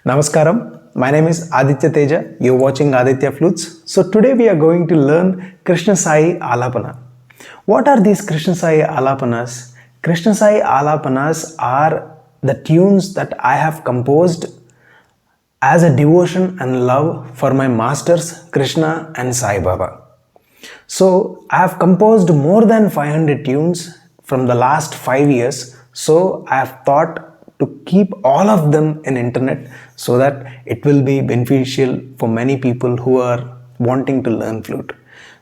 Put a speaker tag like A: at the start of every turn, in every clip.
A: Namaskaram, my name is Aditya Teja. You're watching Aditya Flutes. So today we are going to learn Krishna Sai Alapana. What are these Krishna Sai Alapanas? Krishna Sai Alapanas are the tunes that I have composed as a devotion and love for my masters Krishna and Sai Baba. So I have composed more than 500 tunes from the last 5 years. So I have thought to keep all of them in internet so that it will be beneficial for many people who are wanting to learn flute.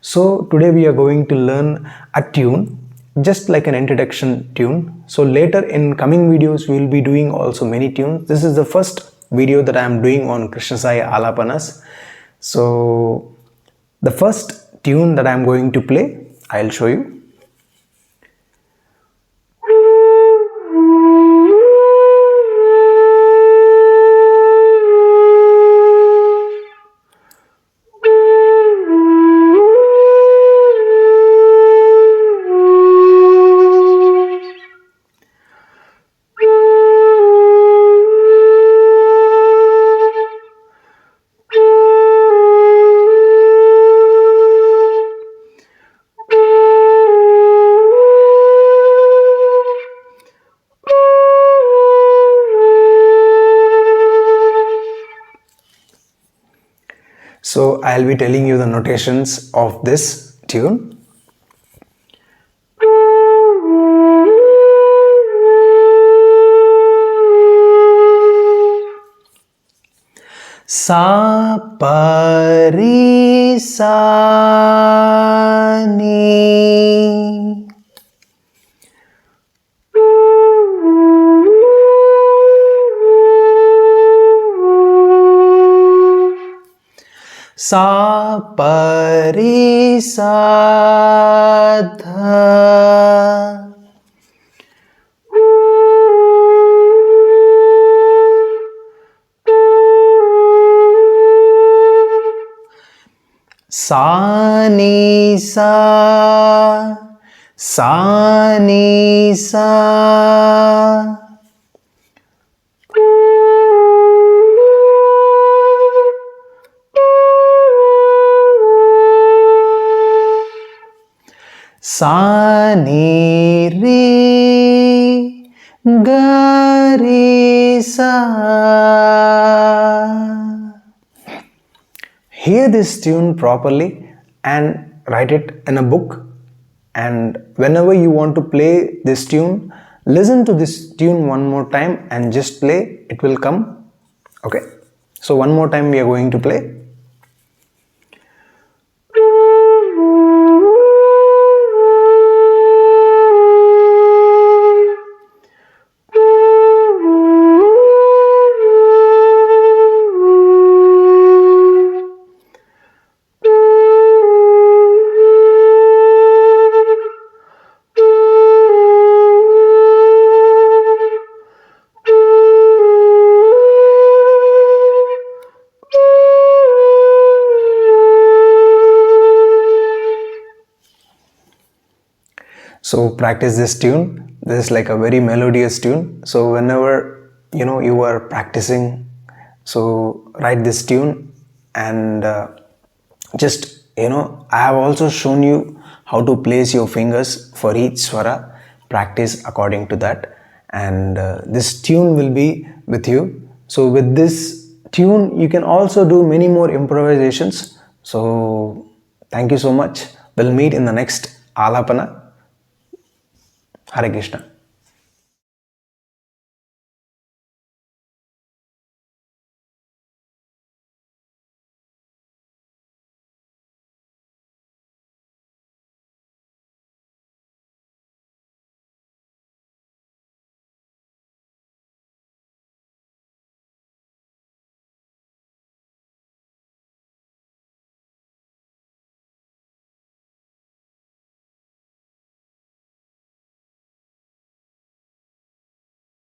A: So today we are going to learn a tune, just like an introduction tune. So later in coming videos we will be doing also many tunes. This is the first video that I am doing on Krishna Sai Alapanas. So the first tune that I am going to play, I'll show you. So I'll be telling you the notations of this tune. Sa pa ri sa ni, sa pa ri sa dha, sa ni sa, sa ni sa, sa ni ri ga ri sa. Hear this tune properly and write it in a book, and whenever you want to play this tune, listen to this tune one more time and just play, it will come. Okay, so one more time we are going to play. So practice this tune. This is like a very melodious tune. So whenever you are practicing, so write this tune and just I have also shown you how to place your fingers for each swara. Practice according to that, and this tune will be with you. So with this tune you can also do many more improvisations. So thank you so much. We'll meet in the next Alapana. Hare Krishna.